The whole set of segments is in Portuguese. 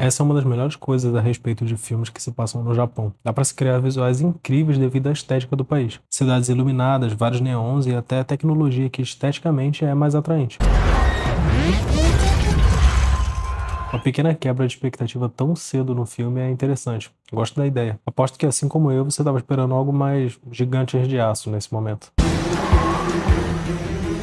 Essa é uma das melhores coisas a respeito de filmes que se passam no Japão. Dá para se criar visuais incríveis devido à estética do país. Cidades iluminadas, vários neons e até tecnologia que esteticamente é mais atraente. Uma pequena quebra de expectativa tão cedo no filme é interessante. Gosto da ideia. Aposto que, assim como eu, você estava esperando algo mais gigantes de aço nesse momento.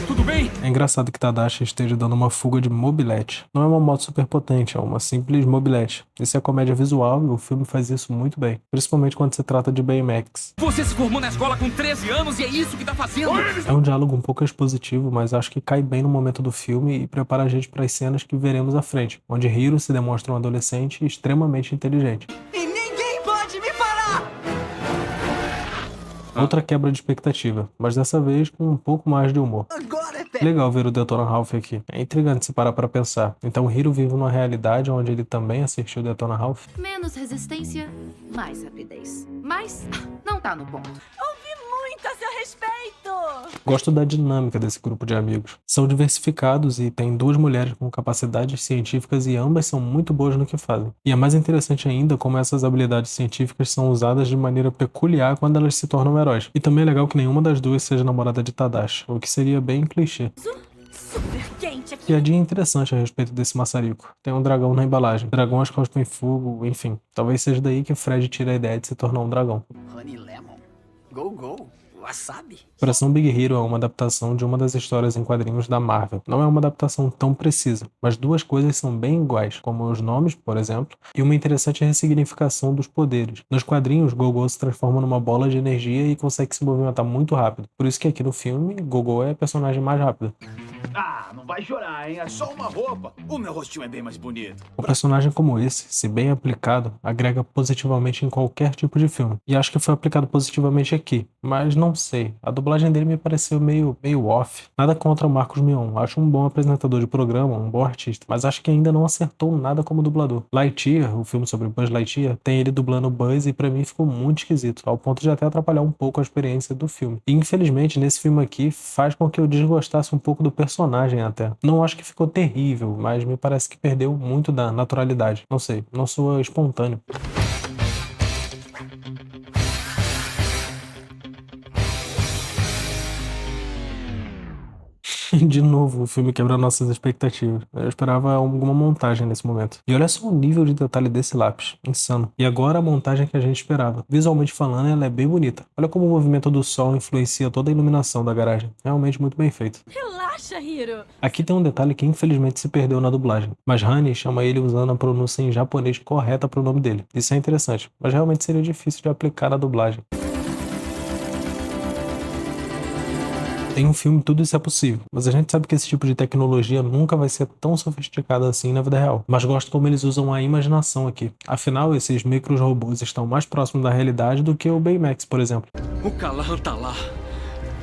Tudo bem? É engraçado que Tadashi esteja dando uma fuga de mobilete. Não é uma moto super potente, é uma simples mobilete. Isso é comédia visual e o filme faz isso muito bem, principalmente quando se trata de Baymax. Você se formou na escola com 13 anos e é isso que tá fazendo? É um diálogo um pouco expositivo, mas acho que cai bem no momento do filme e prepara a gente para as cenas que veremos à frente, onde Hiro se demonstra um adolescente extremamente inteligente. E ninguém pode me parar! Outra quebra de expectativa, mas dessa vez com um pouco mais de humor. Agora é Legal ver o Detona Ralph aqui. É intrigante se parar pra pensar. Então Hiro vive numa realidade onde ele também assistiu Detona Ralph? Menos resistência, mais rapidez. Mas não tá no ponto. Ouvi muito a seu respeito! Gosto da dinâmica desse grupo de amigos. São diversificados e tem duas mulheres com capacidades científicas e ambas são muito boas no que fazem. E é mais interessante ainda como essas habilidades científicas são usadas de maneira peculiar quando elas se tornam heróis. E também é legal que nenhuma das duas seja namorada de Tadashi, o que seria bem clichê. Super quente aqui. Piadinha interessante a respeito desse maçarico. Tem um dragão na embalagem. Dragões cospem fogo, enfim. Talvez seja daí que Fred tira a ideia de se tornar um dragão. Honey Lemon. Go, go. Wasabi. Operação Big Hero é uma adaptação de uma das histórias em quadrinhos da Marvel. Não é uma adaptação tão precisa, mas duas coisas são bem iguais, como os nomes, por exemplo, e uma interessante ressignificação dos poderes. Nos quadrinhos, Gogo se transforma numa bola de energia e consegue se movimentar muito rápido. Por isso que aqui no filme, Gogo é a personagem mais rápida. Ah, não vai chorar, hein? É só uma roupa. O meu rostinho é bem mais bonito. Um personagem como esse, se bem aplicado, agrega positivamente em qualquer tipo de filme. E acho que foi aplicado positivamente aqui, mas não sei. A dublagem dele me pareceu meio off. Nada contra o Marcos Mion, acho um bom apresentador de programa, um bom artista, mas acho que ainda não acertou nada como dublador. Lightyear, o filme sobre Buzz Lightyear, tem ele dublando o Buzz e pra mim ficou muito esquisito, ao ponto de até atrapalhar um pouco a experiência do filme. E infelizmente nesse filme aqui faz com que eu desgostasse um pouco do personagem até. Não acho que ficou terrível, mas me parece que perdeu muito da naturalidade. Não sei, não soa espontâneo. De novo, o filme quebra nossas expectativas. Eu esperava alguma montagem nesse momento. E olha só o nível de detalhe desse lápis. Insano. E agora a montagem que a gente esperava. Visualmente falando, ela é bem bonita. Olha como o movimento do sol influencia toda a iluminação da garagem. Realmente muito bem feito. Relaxa, Hiro. Aqui tem um detalhe que infelizmente se perdeu na dublagem. Mas Honey chama ele usando a pronúncia em japonês correta para o nome dele. Isso é interessante, mas realmente seria difícil de aplicar na dublagem. Em um filme tudo isso é possível, mas a gente sabe que esse tipo de tecnologia nunca vai ser tão sofisticada assim na vida real. Mas gosto como eles usam a imaginação aqui. Afinal, esses micros robôs estão mais próximos da realidade do que o Baymax, por exemplo. O Callahan tá lá.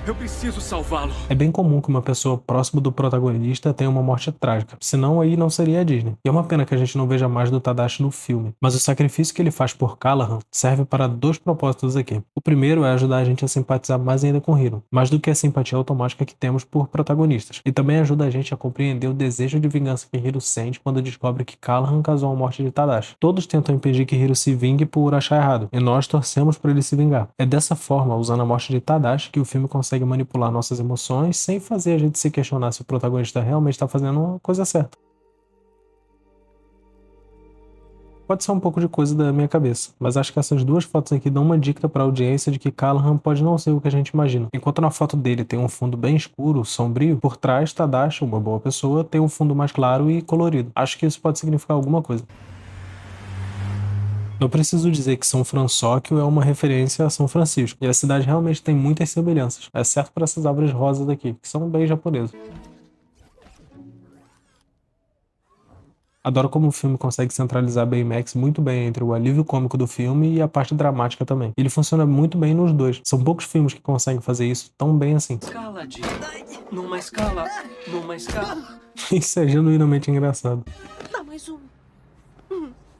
Eu preciso salvá-lo. É bem comum que uma pessoa próxima do protagonista tenha uma morte trágica, senão aí não seria a Disney. E é uma pena que a gente não veja mais do Tadashi no filme. Mas o sacrifício que ele faz por Callahan serve para dois propósitos aqui. O primeiro é ajudar a gente a simpatizar mais ainda com Hiro, mais do que a simpatia automática que temos por protagonistas. E também ajuda a gente a compreender o desejo de vingança que Hiro sente quando descobre que Callahan causou a morte de Tadashi. Todos tentam impedir que Hiro se vingue por achar errado, e nós torcemos por ele se vingar. É dessa forma, usando a morte de Tadashi, que o filme consegue manipular nossas emoções sem fazer a gente se questionar se o protagonista realmente está fazendo uma coisa certa. Pode ser um pouco de coisa da minha cabeça, mas acho que essas duas fotos aqui dão uma dica para a audiência de que Callahan pode não ser o que a gente imagina. Enquanto na foto dele tem um fundo bem escuro, sombrio, por trás Tadashi, uma boa pessoa, tem um fundo mais claro e colorido. Acho que isso pode significar alguma coisa. Não preciso dizer que São François é uma referência a São Francisco, e a cidade realmente tem muitas semelhanças, exceto por essas árvores rosas daqui, que são bem japonesas. Adoro como o filme consegue centralizar Baymax muito bem entre o alívio cômico do filme e a parte dramática também. Ele funciona muito bem nos dois. São poucos filmes que conseguem fazer isso tão bem assim. Escala de... Numa escala... Numa escala... Isso é genuinamente engraçado. Dá mais um.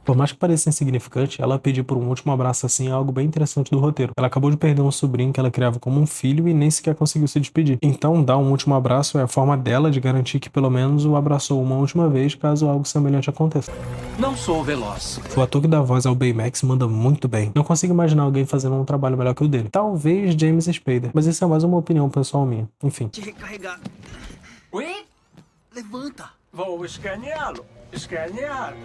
Por mais que pareça insignificante, ela pedir por um último abraço assim é algo bem interessante do roteiro. Ela acabou de perder um sobrinho que ela criava como um filho e nem sequer conseguiu se despedir. Então, dar um último abraço é a forma dela de garantir que pelo menos o abraçou uma última vez caso algo semelhante aconteça. Não sou veloz. O ator que dá voz ao Baymax manda muito bem. Não consigo imaginar alguém fazendo um trabalho melhor que o dele. Talvez James Spader, mas isso é mais uma opinião pessoal minha. Enfim. Te recarregar. Oi? Levanta. Vou escaneá-lo. Escaneado.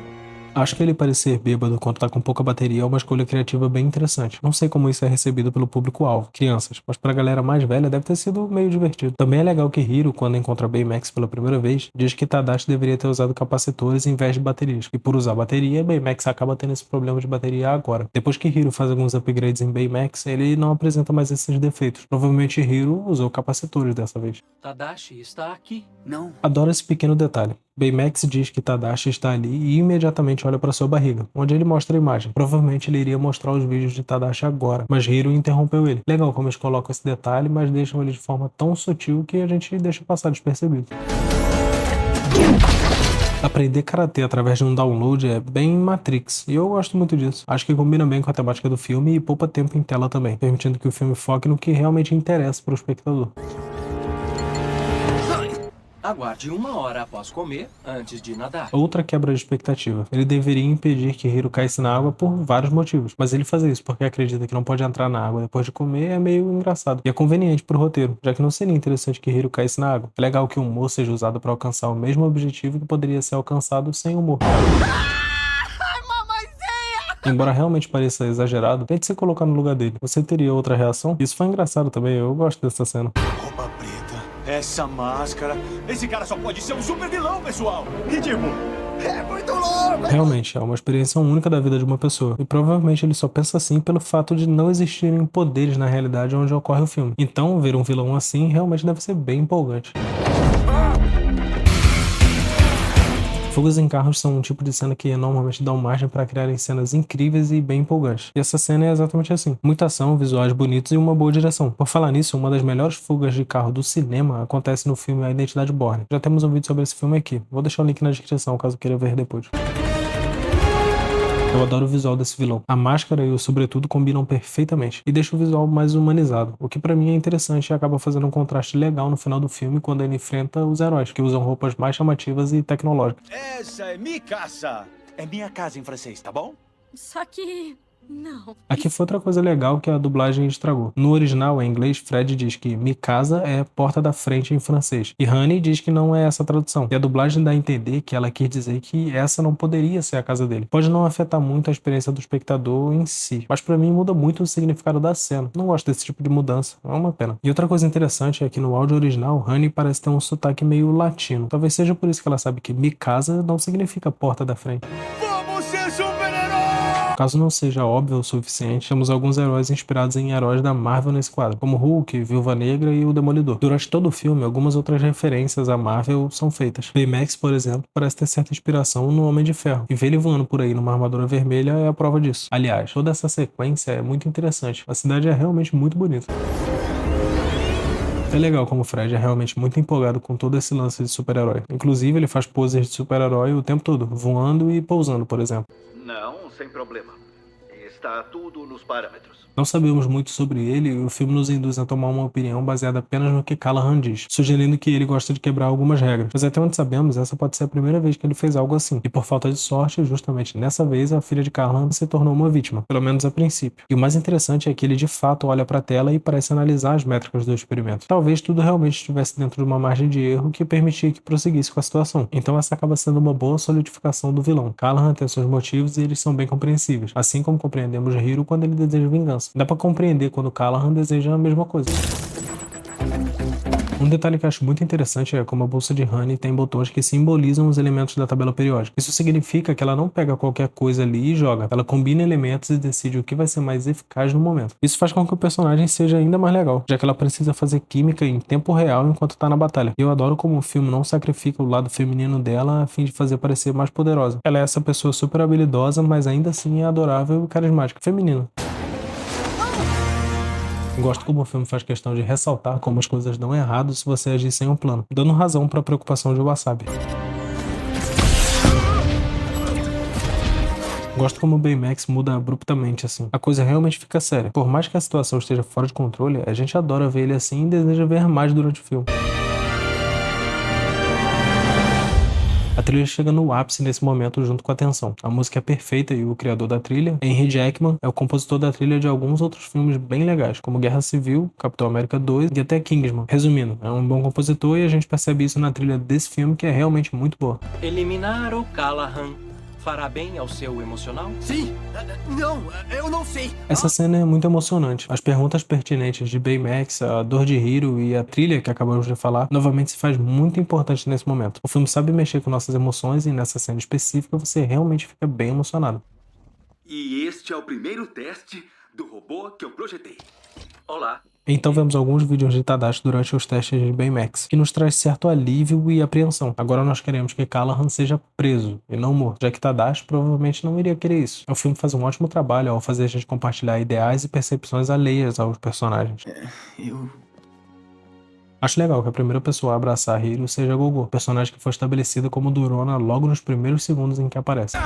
Acho que ele parecer bêbado quando tá com pouca bateria é uma escolha criativa bem interessante. Não sei como isso é recebido pelo público-alvo, crianças, mas pra galera mais velha deve ter sido meio divertido. Também é legal que Hiro, quando encontra Baymax pela primeira vez, diz que Tadashi deveria ter usado capacitores em vez de baterias. E por usar bateria, Baymax acaba tendo esse problema de bateria agora. Depois que Hiro faz alguns upgrades em Baymax, ele não apresenta mais esses defeitos. Provavelmente Hiro usou capacitores dessa vez. Tadashi está aqui. Não. Adoro esse pequeno detalhe. Baymax diz que Tadashi está ali e imediatamente olha para sua barriga, onde ele mostra a imagem. Provavelmente ele iria mostrar os vídeos de Tadashi agora, mas Hiro interrompeu ele. Legal como eles colocam esse detalhe, mas deixam ele de forma tão sutil que a gente deixa passar despercebido. Aprender karatê através de um download é bem Matrix, e eu gosto muito disso. Acho que combina bem com a temática do filme e poupa tempo em tela também, permitindo que o filme foque no que realmente interessa para o espectador. Aguarde 1 hora após comer, antes de nadar. Outra quebra de expectativa. Ele deveria impedir que Hiro caísse na água por vários motivos, mas ele fazer isso porque acredita que não pode entrar na água depois de comer é meio engraçado. E é conveniente pro roteiro, já que não seria interessante que Hiro caísse na água. É legal que o humor seja usado para alcançar o mesmo objetivo que poderia ser alcançado sem humor. Embora realmente pareça exagerado, tente se colocar no lugar dele. Você teria outra reação? Isso foi engraçado também, eu gosto dessa cena. Roupa preta, essa máscara. Esse cara só pode ser um super vilão, pessoal. Ridículo. É muito louco. Realmente, é uma experiência única da vida de uma pessoa. E provavelmente ele só pensa assim pelo fato de não existirem poderes na realidade onde ocorre o filme. Então, ver um vilão assim realmente deve ser bem empolgante. Fugas em carros são um tipo de cena que normalmente dão margem para criarem cenas incríveis e bem empolgantes. E essa cena é exatamente assim. Muita ação, visuais bonitos e uma boa direção. Por falar nisso, uma das melhores fugas de carro do cinema acontece no filme A Identidade Bourne. Já temos um vídeo sobre esse filme aqui. Vou deixar o link na descrição caso queira ver depois. Eu adoro o visual desse vilão. A máscara e o sobretudo combinam perfeitamente e deixa o visual mais humanizado, o que pra mim é interessante e acaba fazendo um contraste legal no final do filme quando ele enfrenta os heróis, que usam roupas mais chamativas e tecnológicas. Essa é minha casa. É minha casa em francês, tá bom? Só que... não. Aqui foi outra coisa legal que a dublagem estragou. No original, em inglês, Fred diz que "mi casa" é porta da frente em francês. E Honey diz que não é essa a tradução. E a dublagem dá a entender que ela quis dizer que essa não poderia ser a casa dele. Pode não afetar muito a experiência do espectador em si, mas pra mim muda muito o significado da cena. Não gosto desse tipo de mudança. É uma pena. E outra coisa interessante é que no áudio original, Honey parece ter um sotaque meio latino. Talvez seja por isso que ela sabe que "mi casa" não significa porta da frente. Vamos ser super-heróis! Caso não seja óbvio o suficiente, temos alguns heróis inspirados em heróis da Marvel nesse quadro, como Hulk, Viúva Negra e o Demolidor. Durante todo o filme, algumas outras referências à Marvel são feitas. Baymax, por exemplo, parece ter certa inspiração no Homem de Ferro, e ver ele voando por aí numa armadura vermelha é a prova disso. Aliás, toda essa sequência é muito interessante. A cidade é realmente muito bonita. É legal como o Fred é realmente muito empolgado com todo esse lance de super-herói. Inclusive, ele faz poses de super-herói o tempo todo, voando e pousando, por exemplo. Não, sem problema. Está tudo nos parâmetros. Não sabemos muito sobre ele e o filme nos induz a tomar uma opinião baseada apenas no que Callahan diz, sugerindo que ele gosta de quebrar algumas regras. Mas até onde sabemos, essa pode ser a primeira vez que ele fez algo assim. E por falta de sorte, justamente nessa vez, a filha de Callahan se tornou uma vítima, pelo menos a princípio. E o mais interessante é que ele de fato olha pra tela e parece analisar as métricas do experimento. Talvez tudo realmente estivesse dentro de uma margem de erro que permitia que prosseguisse com a situação. Então essa acaba sendo uma boa solidificação do vilão. Callahan tem seus motivos e eles são bem compreensíveis, assim como compreendemos Hiro quando ele deseja vingança. Dá pra compreender quando Callahan deseja a mesma coisa. Um detalhe que eu acho muito interessante é como a bolsa de Honey tem botões que simbolizam os elementos da tabela periódica. Isso significa que ela não pega qualquer coisa ali e joga. Ela combina elementos e decide o que vai ser mais eficaz no momento. Isso faz com que o personagem seja ainda mais legal, já que ela precisa fazer química em tempo real enquanto tá na batalha. E eu adoro como o filme não sacrifica o lado feminino dela a fim de fazer parecer mais poderosa. Ela é essa pessoa super habilidosa, mas ainda assim é adorável e carismática. Feminina. Gosto como o filme faz questão de ressaltar como as coisas dão errado se você agir sem um plano, dando razão para a preocupação de Wasabi. Gosto como o Baymax muda abruptamente assim. A coisa realmente fica séria. Por mais que a situação esteja fora de controle, a gente adora ver ele assim e deseja ver mais durante o filme. A trilha chega no ápice nesse momento junto com a tensão. A música é perfeita e o criador da trilha, Henry Jackman, é o compositor da trilha de alguns outros filmes bem legais, como Guerra Civil, Capitão América 2 e até Kingsman. Resumindo, é um bom compositor e a gente percebe isso na trilha desse filme, que é realmente muito boa. Eliminar o Callahan fará bem ao seu emocional? Sim! Não, eu não sei! Essa cena é muito emocionante. As perguntas pertinentes de Baymax, a dor de Hiro e a trilha que acabamos de falar, novamente se faz muito importante nesse momento. O filme sabe mexer com nossas emoções e nessa cena específica você realmente fica bem emocionado. E este é o primeiro teste do robô que eu projetei. Olá. Então vemos alguns vídeos de Tadashi durante os testes de Baymax, que nos traz certo alívio e apreensão. Agora nós queremos que Callahan seja preso e não morto, já que Tadashi provavelmente não iria querer isso. O filme faz um ótimo trabalho ao fazer a gente compartilhar ideais e percepções alheias aos personagens. Acho legal que a primeira pessoa a abraçar Hiro seja Gogo, personagem que foi estabelecida como durona logo nos primeiros segundos em que aparece.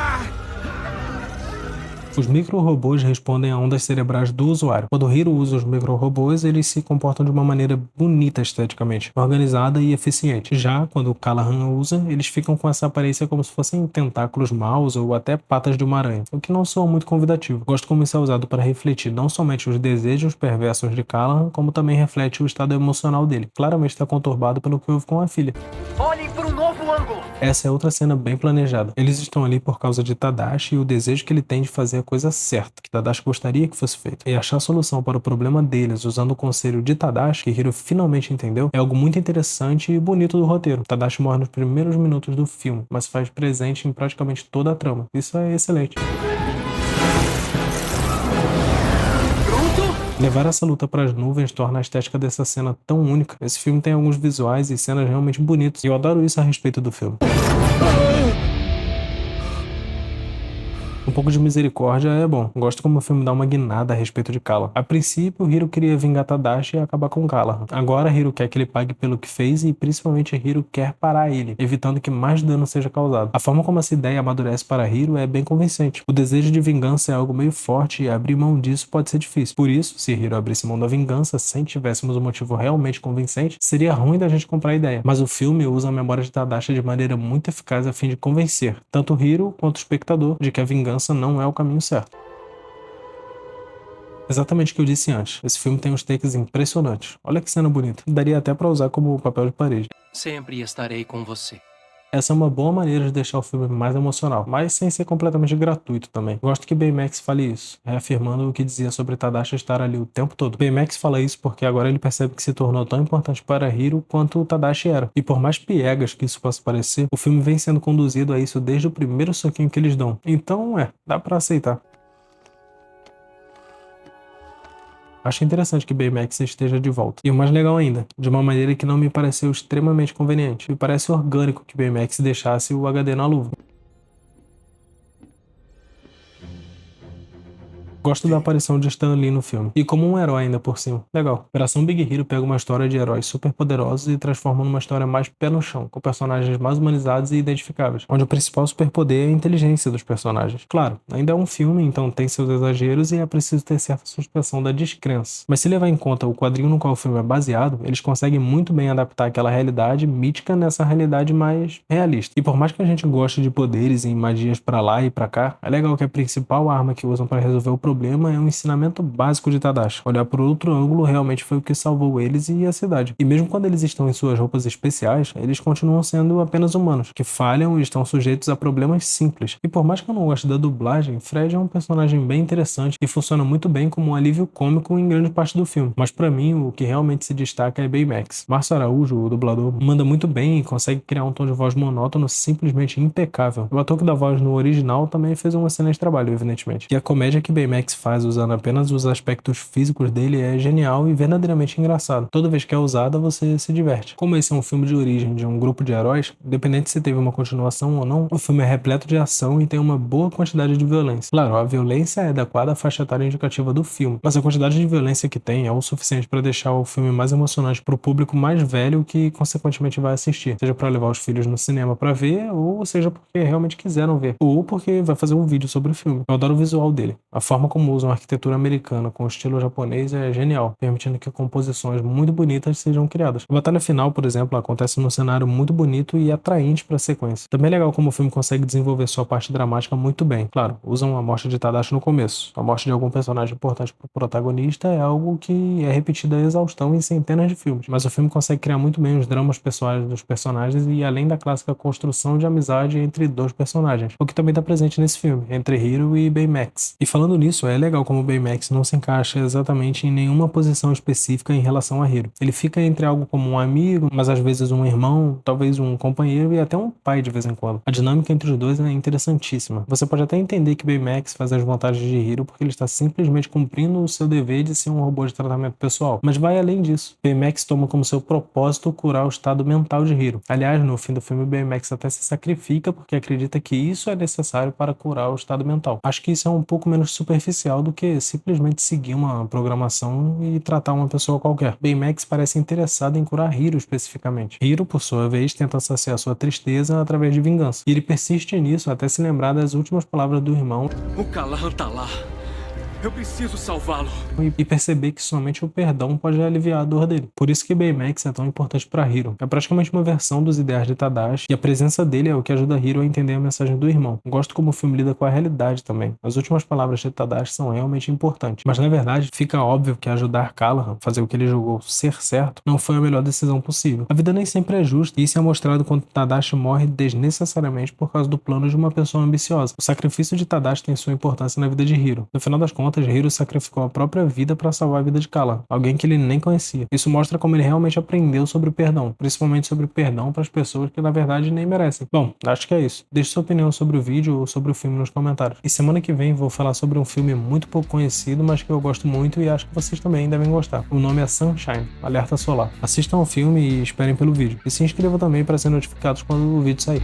Os micro-robôs respondem a ondas cerebrais do usuário. Quando Hiro usa os micro-robôs, eles se comportam de uma maneira bonita esteticamente, organizada e eficiente. Já quando o Callahan usa, eles ficam com essa aparência como se fossem tentáculos maus ou até patas de uma aranha, o que não soa muito convidativo. Gosto como isso é usado para refletir não somente os desejos perversos de Callahan, como também reflete o estado emocional dele. Claramente está conturbado pelo que houve com a filha. Olhem para um novo ângulo! Essa é outra cena bem planejada. Eles estão ali por causa de Tadashi e o desejo que ele tem de fazer a coisa certa, que Tadashi gostaria que fosse feito. E achar a solução para o problema deles usando o conselho de Tadashi, que Hiro finalmente entendeu, é algo muito interessante e bonito do roteiro. Tadashi morre nos primeiros minutos do filme, mas faz presente em praticamente toda a trama. Isso é excelente. Levar essa luta para as nuvens torna a estética dessa cena tão única. Esse filme tem alguns visuais e cenas realmente bonitos, e eu adoro isso a respeito do filme. Um pouco de misericórdia é bom. Gosto como o filme dá uma guinada a respeito de Callahan. A princípio, Hiro queria vingar Tadashi e acabar com Callahan. Agora, Hiro quer que ele pague pelo que fez e, principalmente, Hiro quer parar ele, evitando que mais dano seja causado. A forma como essa ideia amadurece para Hiro é bem convincente. O desejo de vingança é algo meio forte e abrir mão disso pode ser difícil. Por isso, se Hiro abrisse mão da vingança sem tivéssemos um motivo realmente convincente, seria ruim da gente comprar a ideia. Mas o filme usa a memória de Tadashi de maneira muito eficaz a fim de convencer tanto Hiro quanto o espectador de que a vingança não é o caminho certo. Exatamente o que eu disse antes. Esse filme tem uns takes impressionantes. Olha que cena bonita. Daria até pra usar como papel de parede. Sempre estarei com você. Essa é uma boa maneira de deixar o filme mais emocional, mas sem ser completamente gratuito também. Gosto que Baymax fale isso, reafirmando o que dizia sobre Tadashi estar ali o tempo todo. Baymax fala isso porque agora ele percebe que se tornou tão importante para Hiro quanto o Tadashi era. E por mais piegas que isso possa parecer, o filme vem sendo conduzido a isso desde o primeiro soquinho que eles dão. Então, dá pra aceitar. Acho interessante que Baymax esteja de volta. E o mais legal ainda, de uma maneira que não me pareceu extremamente conveniente. Me parece orgânico que Baymax deixasse o HD na luva. Gosto da aparição de Stan Lee no filme. E como um herói ainda por cima. Legal. Operação Big Hero pega uma história de heróis super poderosos e transforma numa história mais pé no chão, com personagens mais humanizados e identificáveis, onde o principal superpoder é a inteligência dos personagens. Claro, ainda é um filme, então tem seus exageros e é preciso ter certa suspensão da descrença. Mas se levar em conta o quadrinho no qual o filme é baseado, eles conseguem muito bem adaptar aquela realidade mítica nessa realidade mais realista. E por mais que a gente goste de poderes e magias pra lá e pra cá, é legal que a principal arma que usam para resolver o problema é um ensinamento básico de Tadashi. Olhar por outro ângulo realmente foi o que salvou eles e a cidade. E mesmo quando eles estão em suas roupas especiais, eles continuam sendo apenas humanos, que falham e estão sujeitos a problemas simples. E por mais que eu não goste da dublagem, Fred é um personagem bem interessante e funciona muito bem como um alívio cômico em grande parte do filme. Mas pra mim, o que realmente se destaca é Baymax. Márcio Araújo, o dublador, manda muito bem e consegue criar um tom de voz monótono simplesmente impecável. O ator que dá voz no original também fez um excelente trabalho, evidentemente. E a comédia que Baymax Baymax faz usando apenas os aspectos físicos dele é genial e verdadeiramente engraçado. Toda vez que é usada, você se diverte. Como esse é um filme de origem de um grupo de heróis, independente se teve uma continuação ou não, o filme é repleto de ação e tem uma boa quantidade de violência. Claro, a violência é adequada à faixa etária indicativa do filme, mas a quantidade de violência que tem é o suficiente para deixar o filme mais emocionante para o público mais velho que consequentemente vai assistir, seja para levar os filhos no cinema para ver, ou seja porque realmente quiseram ver, ou porque vai fazer um vídeo sobre o filme. Eu adoro o visual dele. A forma como usam a arquitetura americana com o estilo japonês é genial, permitindo que composições muito bonitas sejam criadas. A batalha final, por exemplo, acontece num cenário muito bonito e atraente para a sequência. Também é legal como o filme consegue desenvolver sua parte dramática muito bem. Claro, usam a morte de Tadashi no começo. A morte de algum personagem importante para o protagonista é algo que é repetido a exaustão em centenas de filmes, mas o filme consegue criar muito bem os dramas pessoais dos personagens e além da clássica construção de amizade entre dois personagens, o que também está presente nesse filme, entre Hiro e Baymax. E falando nisso, é legal como o Baymax não se encaixa exatamente em nenhuma posição específica em relação a Hiro. Ele fica entre algo como um amigo, mas às vezes um irmão, talvez um companheiro e até um pai de vez em quando. A dinâmica entre os dois é interessantíssima. Você pode até entender que Baymax faz as vontades de Hiro porque ele está simplesmente cumprindo o seu dever de ser um robô de tratamento pessoal, mas vai além disso. Baymax toma como seu propósito curar o estado mental de Hiro. Aliás, no fim do filme, Baymax até se sacrifica porque acredita que isso é necessário para curar o estado mental. Acho que isso é um pouco menos superficial do que simplesmente seguir uma programação e tratar uma pessoa qualquer. Baymax parece interessado em curar Hiro especificamente. Hiro, por sua vez, tenta saciar sua tristeza através de vingança. E ele persiste nisso até se lembrar das últimas palavras do irmão O Callahan tá lá. Eu preciso salvá-lo. e perceber que somente o perdão pode aliviar a dor dele. Por isso que Baymax é tão importante para Hiro. É praticamente uma versão dos ideais de Tadashi e a presença dele é o que ajuda Hiro a entender a mensagem do irmão. Gosto como o filme lida com a realidade também. As últimas palavras de Tadashi são realmente importantes, mas na verdade fica óbvio que ajudar Callahan, fazer o que ele julgou ser certo, não foi a melhor decisão possível. A vida nem sempre é justa e isso é mostrado quando Tadashi morre desnecessariamente por causa do plano de uma pessoa ambiciosa. O sacrifício de Tadashi tem sua importância na vida de Hiro. No final das contas, Hiro sacrificou a própria vida para salvar a vida de Callahan, alguém que ele nem conhecia. Isso mostra como ele realmente aprendeu sobre o perdão, principalmente sobre o perdão para as pessoas que na verdade nem merecem. Bom, acho que é isso. Deixe sua opinião sobre o vídeo ou sobre o filme nos comentários. E semana que vem vou falar sobre um filme muito pouco conhecido, mas que eu gosto muito e acho que vocês também devem gostar. O nome é Sunshine, Alerta Solar. Assistam ao filme e esperem pelo vídeo. E se inscrevam também para ser notificados quando o vídeo sair.